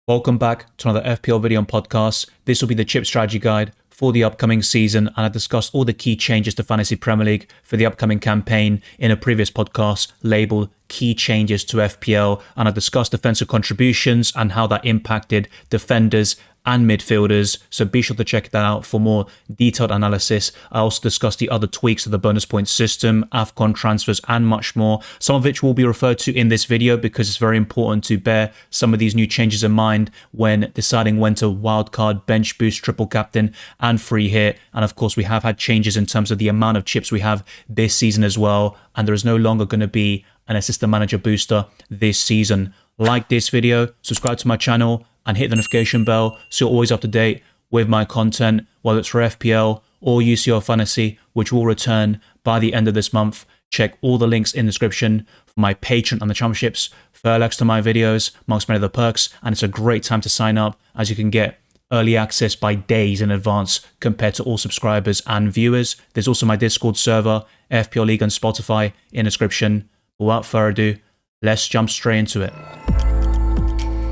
Welcome back to another FPL video and podcast. This will be the chip strategy guide for the upcoming season, and I discussed all the key changes to Fantasy Premier League for the upcoming campaign in a previous podcast labeled Key Changes to FPL, and I discussed defensive contributions and how that impacted defenders and midfielders, so be sure to check that out for more detailed analysis. I also discussed the other tweaks to the bonus points system, AFCON transfers, and much more, some of which will be referred to in this video because it's very important to bear some of these new changes in mind when deciding when to wildcard, bench boost, triple captain, and free hit. And of course, we have had changes in terms of the amount of chips we have this season as well, and there is no longer going to be an assistant manager booster this season. Like this video, subscribe to my channel, and hit the notification bell so you're always up to date with my content, whether it's for FPL or UCL Fantasy, which will return by the end of this month. Check all the links in the description for my Patreon and the championships, fair likes to my videos, amongst many other perks, and it's a great time to sign up as you can get early access by days in advance compared to all subscribers and viewers. There's also my Discord server, FPL League and Spotify in the description. Without further ado, let's jump straight into it.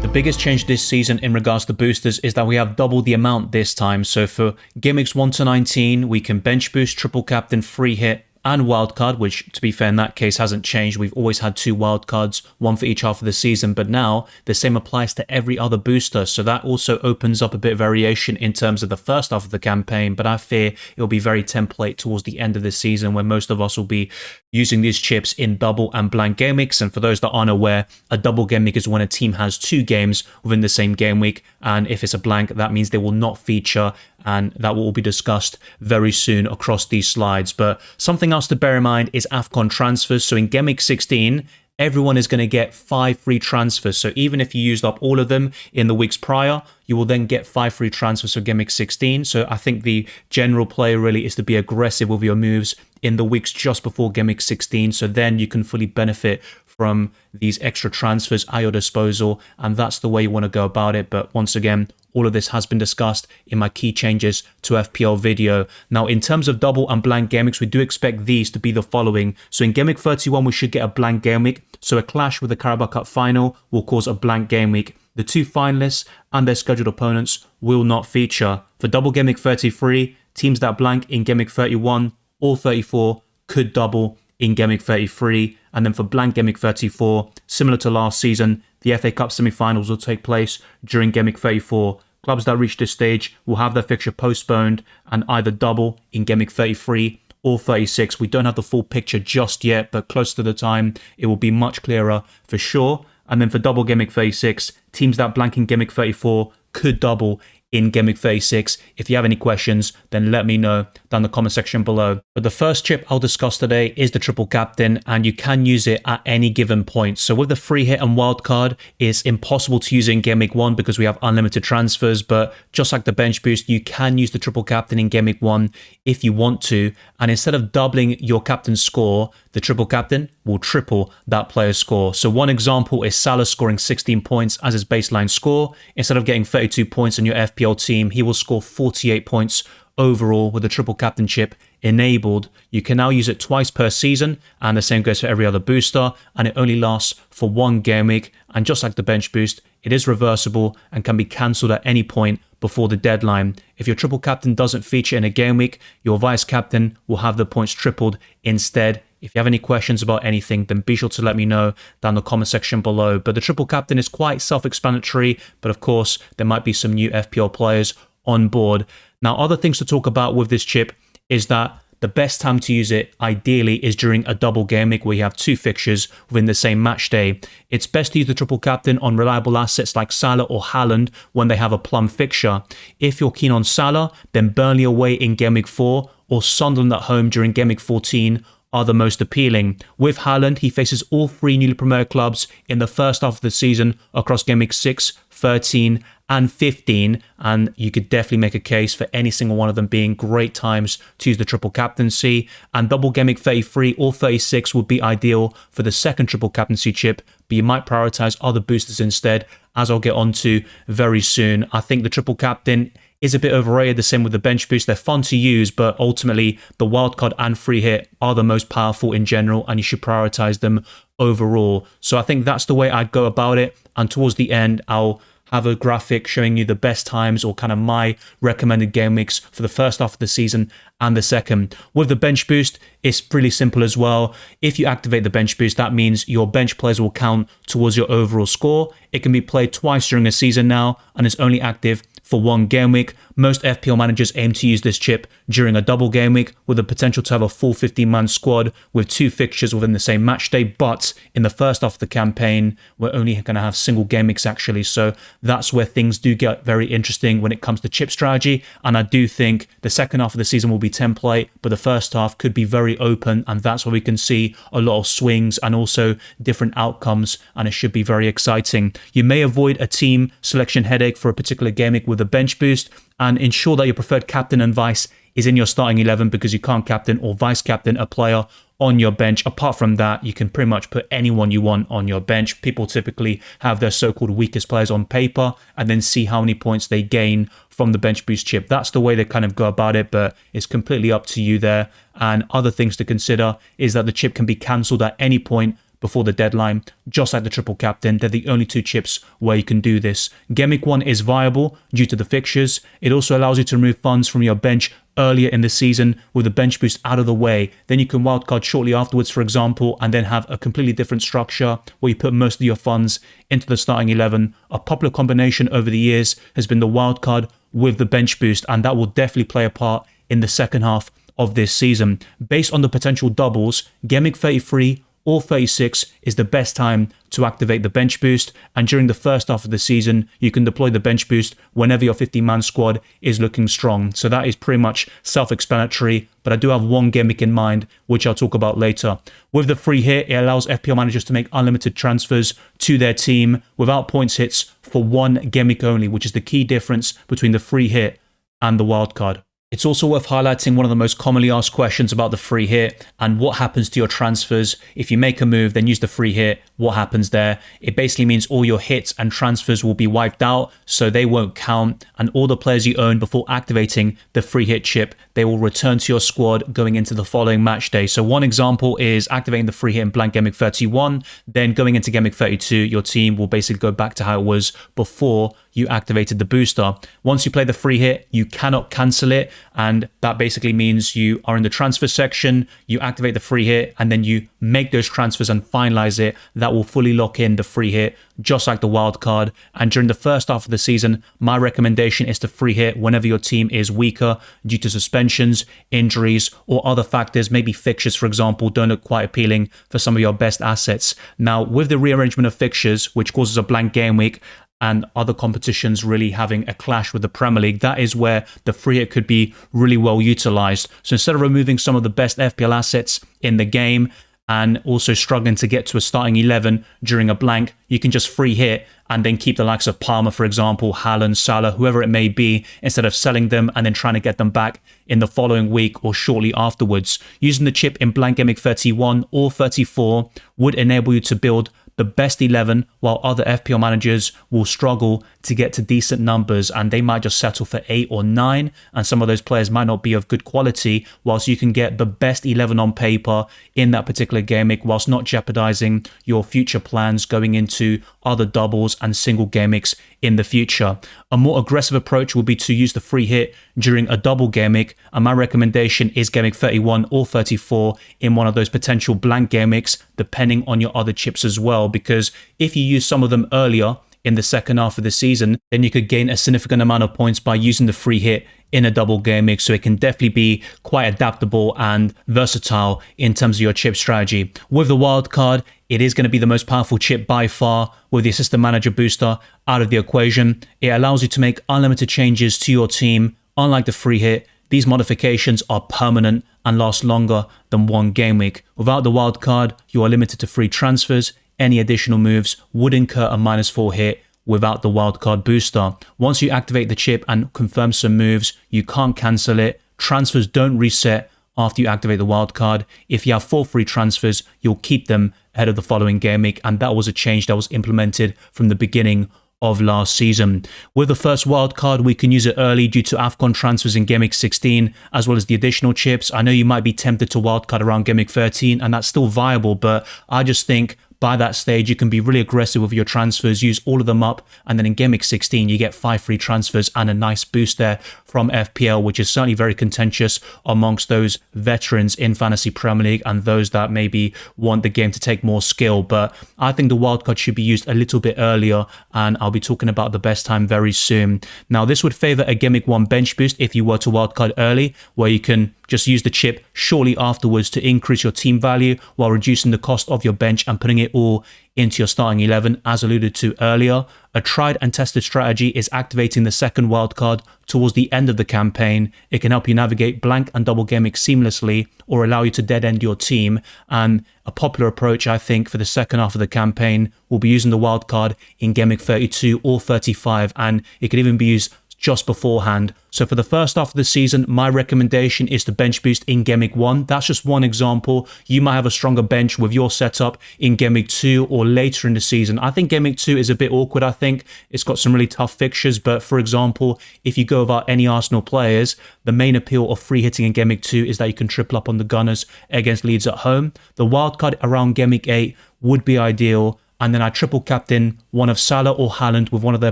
The biggest change this season in regards to boosters is that we have double the amount this time. So for Gameweeks 1 to 19, we can bench boost, triple captain, free hit, and wildcard, which to be fair in that case hasn't changed. We've always had 2 wildcards, one for each half of the season, but now the same applies to every other booster. So that also opens up a bit of variation in terms of the first half of the campaign, but I fear it will be very template towards the end of the season when most of us will be using these chips in double and blank game weeks. And for those that aren't aware, a double game week is when a team has 2 games within the same game week. And if it's a blank, that means they will not feature, and that will all be discussed very soon across these slides. But something else to bear in mind is AFCON transfers. So in Gameweek 16, everyone is going to get 5 free transfers. So even if you used up all of them in the weeks prior, you will then get 5 free transfers for Gameweek 16. So I think the general play really is to be aggressive with your moves in the weeks just before Gameweek 16. So then you can fully benefit from these extra transfers at your disposal. And that's the way you want to go about it. But once again, all of this has been discussed in my key changes to FPL video. Now, in terms of double and blank game weeks, we do expect these to be the following. So in Gameweek 31, we should get a blank game week. So a clash with the Carabao Cup final will cause a blank game week. The 2 finalists and their scheduled opponents will not feature. For double Gameweek 33, teams that blank in Gameweek 31 or 34 could double in Gameweek 33. And then for blank Gameweek 34, similar to last season, the FA Cup semi-finals will take place during Gameweek 34. Clubs that reach this stage will have their fixture postponed and either double in Gameweek 33 or 36. We don't have the full picture just yet, but close to the time, it will be much clearer for sure. And then for double Gameweek 36, teams that blank in Gameweek 34 could double in Gameweek 36. If you have any questions, then let me know down the comment section below. But the first chip I'll discuss today is the triple captain, and you can use it at any given point. So with the free hit and wildcard, it's impossible to use it in Gameweek 1 because we have unlimited transfers, but just like the bench boost, you can use the triple captain in Gameweek 1 if you want to. And instead of doubling your captain's score, the triple captain will triple that player's score. So one example is Salah scoring 16 points as his baseline score. Instead of getting 32 points on your FPL team, he will score 48 points overall with the triple captain chip enabled. You can now use it twice per season, and the same goes for every other booster, and it only lasts for 1 game week. And just like the bench boost, it is reversible and can be cancelled at any point before the deadline. If your triple captain doesn't feature in a game week, your vice captain will have the points tripled instead. If you have any questions about anything, then be sure to let me know down the comment section below. But the triple captain is quite self-explanatory, but of course, there might be some new FPL players on board. Now, other things to talk about with this chip is that the best time to use it, ideally, is during a double game week where you have 2 fixtures within the same match day. It's best to use the triple captain on reliable assets like Salah or Haaland when they have a plum fixture. If you're keen on Salah, then Burnley away in Game Week 4 or Sunderland at home during Game Week 14 are the most appealing. With Haaland, he faces all 3 newly promoted clubs in the first half of the season across Game Week 6, 13 and 15, and you could definitely make a case for any single one of them being great times to use the triple captaincy. And double Game Week 33 or 36 would be ideal for the second triple captaincy chip, but you might prioritize other boosters instead, as I'll get onto very soon. I think the triple captain is a bit overrated, the same with the bench boost. They're fun to use, but ultimately the wildcard and free hit are the most powerful in general, and you should prioritize them overall. So I think that's the way I'd go about it. And towards the end, I'll have a graphic showing you the best times or kind of my recommended game weeks for the first half of the season and the second. With the bench boost, it's pretty simple as well. If you activate the bench boost, that means your bench players will count towards your overall score. It can be played twice during a season now, and it's only active for one game week. Most FPL managers aim to use this chip during a double game week with the potential to have a full 15-man squad with 2 fixtures within the same match day. But in the first half of the campaign, we're only going to have single game weeks actually. So that's where things do get very interesting when it comes to chip strategy. And I do think the second half of the season will be template, but the first half could be very open. And that's where we can see a lot of swings and also different outcomes. And it should be very exciting. You may avoid a team selection headache for a particular game week with a bench boost, and ensure that your preferred captain and vice is in your starting 11 because you can't captain or vice captain a player on your bench. Apart from that, you can pretty much put anyone you want on your bench. People typically have their so-called weakest players on paper and then see how many points they gain from the bench boost chip. That's the way they kind of go about it, but it's completely up to you there. And other things to consider is that the chip can be cancelled at any point before the deadline, just like the triple captain. They're the only 2 chips where you can do this. Game week 1 is viable due to the fixtures. It also allows you to remove funds from your bench earlier in the season with the bench boost out of the way. Then you can wildcard shortly afterwards, for example, and then have a completely different structure where you put most of your funds into the starting 11. A popular combination over the years has been the wildcard with the bench boost, and that will definitely play a part in the second half of this season. Based on the potential doubles, Game week 33 or 36 is the best time to activate the bench boost, and during the first half of the season you can deploy the bench boost whenever your 50-man squad is looking strong. So that is pretty much self-explanatory, but I do have one gimmick in mind which I'll talk about later. With the free hit, it allows FPL managers to make unlimited transfers to their team without points hits for one gimmick only, which is the key difference between the free hit and the wildcard. It's also worth highlighting one of the most commonly asked questions about the free hit and what happens to your transfers. If you make a move, then use the free hit, what happens there? It basically means all your hits and transfers will be wiped out, so they won't count, and all the players you own before activating the free hit chip, they will return to your squad going into the following match day. So one example is activating the free hit in Blank Gameweek 31, then going into Gameweek 32, your team will basically go back to how it was before you activated the booster. Once you play the free hit, you cannot cancel it, and that basically means you are in the transfer section, you activate the free hit, and then you make those transfers and finalize it. That will fully lock in the free hit, just like the wild card. And during the first half of the season, my recommendation is to free hit whenever your team is weaker due to suspensions, injuries, or other factors. Maybe fixtures, for example, don't look quite appealing for some of your best assets. Now, with the rearrangement of fixtures, which causes a blank game week, and other competitions really having a clash with the Premier League, that is where the free hit could be really well utilized. So instead of removing some of the best FPL assets in the game and also struggling to get to a starting 11 during a blank, you can just free hit and then keep the likes of Palmer, for example, Haaland, Salah, whoever it may be, instead of selling them and then trying to get them back in the following week or shortly afterwards. Using the chip in Blank Gameweek 31 or 34 would enable you to build the best 11, while other FPL managers will struggle to get to decent numbers and they might just settle for 8 or 9, and some of those players might not be of good quality, whilst you can get the best 11 on paper in that particular game week whilst not jeopardizing your future plans going into other doubles and single game weeks in the future. A more aggressive approach would be to use the free hit during a double game week, and my recommendation is game week 31 or 34 in one of those potential blank game weeks, depending on your other chips as well, because if you use some of them earlier in the second half of the season, then you could gain a significant amount of points by using the free hit in a double game week. So it can definitely be quite adaptable and versatile in terms of your chip strategy. With the wild card, it is going to be the most powerful chip by far with the assistant manager booster out of the equation. It allows you to make unlimited changes to your team. Unlike the free hit, these modifications are permanent and last longer than one game week. Without the wild card, you are limited to free transfers. Any additional moves would incur a -4 hit without the wildcard booster. Once you activate the chip and confirm some moves, you can't cancel it. Transfers don't reset after you activate the wildcard. If you have 4 free transfers, you'll keep them ahead of the following game week, and that was a change that was implemented from the beginning of last season. With the first wildcard, we can use it early due to AFCON transfers in Game Week 16, as well as the additional chips. I know you might be tempted to wildcard around Game Week 13, and that's still viable, but I just think by that stage, you can be really aggressive with your transfers, use all of them up, and then in Game Week 16, you get 5 free transfers and a nice boost there from FPL, which is certainly very contentious amongst those veterans in Fantasy Premier League and those that maybe want the game to take more skill. But I think the wildcard should be used a little bit earlier, and I'll be talking about the best time very soon. Now, this would favor a Game Week 1 bench boost if you were to wildcard early, where you can just use the chip shortly afterwards to increase your team value while reducing the cost of your bench and putting it all into your starting 11, as alluded to earlier. A tried and tested strategy is activating the second wildcard towards the end of the campaign. It can help you navigate blank and double game week seamlessly or allow you to dead end your team. And a popular approach, I think, for the second half of the campaign will be using the wildcard in game week 32 or 35, and it could even be used just beforehand. So for the first half of the season, my recommendation is to bench boost in Game Week 1. That's just one example. You might have a stronger bench with your setup in Game Week 2 or later in the season. I think Game Week 2 is a bit awkward, I think. It's got some really tough fixtures, but for example, if you go without any Arsenal players, the main appeal of free hitting in Game Week 2 is that you can triple up on the Gunners against Leeds at home. The wildcard around Game Week 8 would be ideal. And then I triple captain one of Salah or Haaland with one of their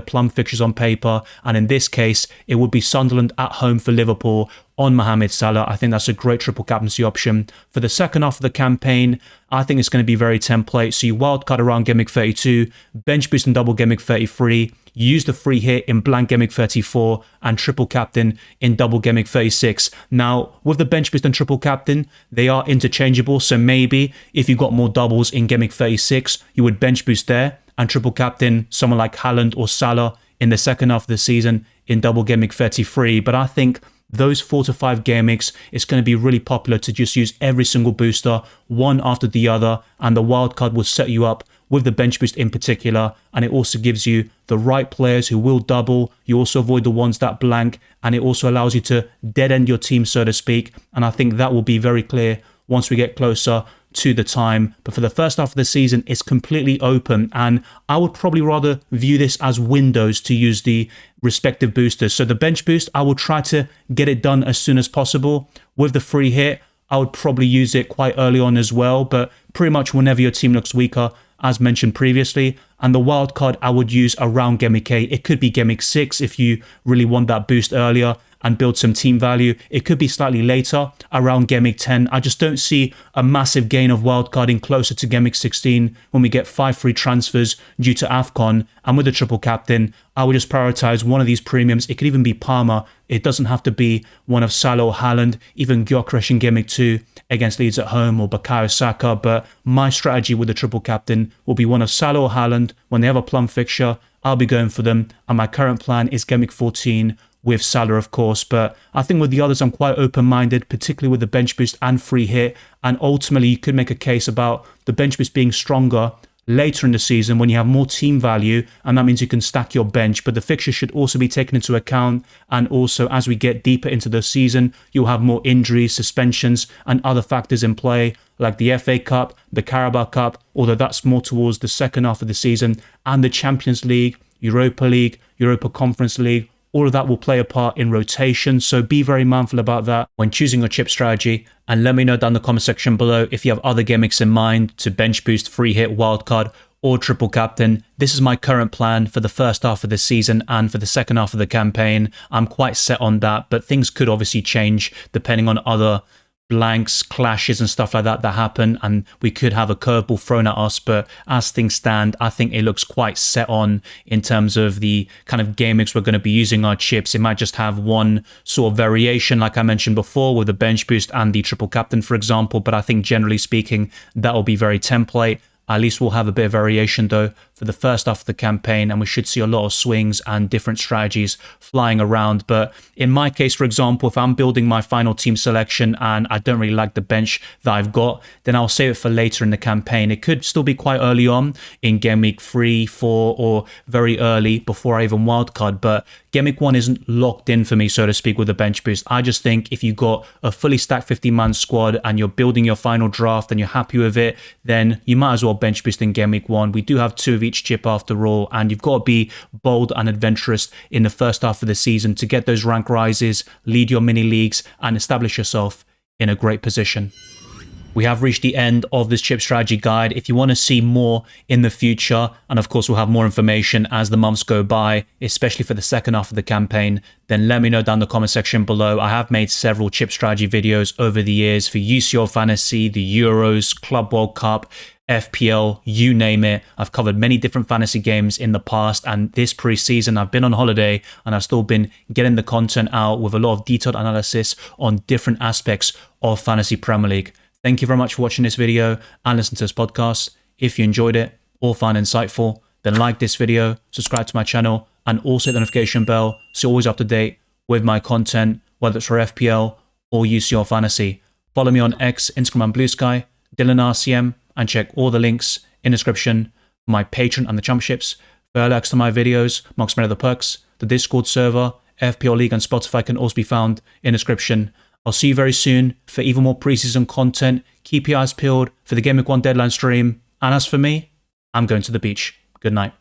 plum fixtures on paper. And in this case, it would be Sunderland at home for Liverpool on Mohamed Salah. I think that's a great triple captaincy option. For the second half of the campaign, I think it's going to be very template. So you wildcard around Game Week 32, bench boost and double Game Week 33, use the free hit in blank Game Week 34, and triple captain in double Game Week 36. Now, with the bench boost and triple captain, they are interchangeable. So maybe if you got more doubles in Game Week 36, you would bench boost there and triple captain someone like Haaland or Salah in the second half of the season in double Game Week 33. But I think those 4 to 5 game weeks, it's going to be really popular to just use every single booster, one after the other, and the wildcard will set you up with the bench boost in particular, and it also gives you the right players who will double. You also avoid the ones that blank, and it also allows you to dead end your team, so to speak, and I think that will be very clear once we get closer to the time. But for the first half of the season, it's completely open, and I would probably rather view this as windows to use the respective boosters. So the bench boost, I will try to get it done as soon as possible. With the free hit, I would probably use it quite early on as well, but pretty much whenever your team looks weaker, as mentioned previously. And the wild card I would use around Game Week 8. It could be Game Week 6 if you really want that boost earlier and build some team value. It could be slightly later, around Game Week 10. I just don't see a massive gain of wildcarding closer to Game Week 16 when we get 5 free transfers due to AFCON. And with the triple captain, I would just prioritize one of these premiums. It could even be Palmer. It doesn't have to be one of Salah or Haaland, even Gyökeres in Game Week 2 against Leeds at home or Bukayo Saka. But my strategy with the triple captain will be one of Salah or Haaland. When they have a plum fixture, I'll be going for them. And my current plan is Game Week 14 with Salah, of course. But I think with the others, I'm quite open-minded, particularly with the bench boost and free hit. And ultimately, you could make a case about the bench boost being stronger later in the season when you have more team value, and that means you can stack your bench. But the fixtures should also be taken into account, and also as we get deeper into the season, you'll have more injuries, suspensions, and other factors in play, like the FA Cup, the Carabao Cup, although that's more towards the second half of the season, and the Champions League, Europa Conference League. All of that will play a part in rotation, so be very mindful about that when choosing your chip strategy. And let me know down in the comment section below if you have other gimmicks in mind to bench boost, free hit, wildcard, or triple captain. This is my current plan for the first half of the season and for the second half of the campaign. I'm quite set on that, but things could obviously change depending on other blanks, clashes and stuff like that happen, and we could have a curveball thrown at us. But as things stand, I think it looks quite set on in terms of the kind of game mix we're going to be using our chips. It might just have one sort of variation, like I mentioned before, with the bench boost and the triple captain, for example. But I think generally speaking, that will be very template. At least we'll have a bit of variation though for the first half of the campaign, and we should see a lot of swings and different strategies flying around. But in my case, for example, if I'm building my final team selection and I don't really like the bench that I've got, then I'll save it for later in the campaign. It could still be quite early on in Game Week 3, 4, or very early before I even wildcard, but Game Week 1 isn't locked in for me, so to speak, with the bench boost. I just think if you got a fully stacked 50-man squad and you're building your final draft and you're happy with it, then you might as well bench boost in Game Week 1. We do have 2 of each chip after all, and you've got to be bold and adventurous in the first half of the season to get those rank rises, lead your mini leagues, and establish yourself in a great position. We have reached the end of this chip strategy guide. If you want to see more in the future, and of course we'll have more information as the months go by, especially for the second half of the campaign, then let me know down in the comment section below. I have made several chip strategy videos over the years for UCL Fantasy, the Euros, Club World Cup, FPL, you name it. I've covered many different fantasy games in the past, and this pre-season I've been on holiday and I've still been getting the content out with a lot of detailed analysis on different aspects of Fantasy Premier League. Thank you very much for watching this video and listening to this podcast. If you enjoyed it or found it insightful, then like this video, subscribe to my channel, and also hit the notification bell so you're always up to date with my content, whether it's for FPL or UCL Fantasy. Follow me on X, Instagram, and Blue Sky, DylanRCM, and check all the links in the description for my Patreon and the championships, for early access to my videos, amongst many other perks. The Discord server, FPL League, and Spotify can also be found in the description. I'll see you very soon for even more preseason content. Keep your eyes peeled for the Gameweek 1 deadline stream. And as for me, I'm going to the beach. Good night.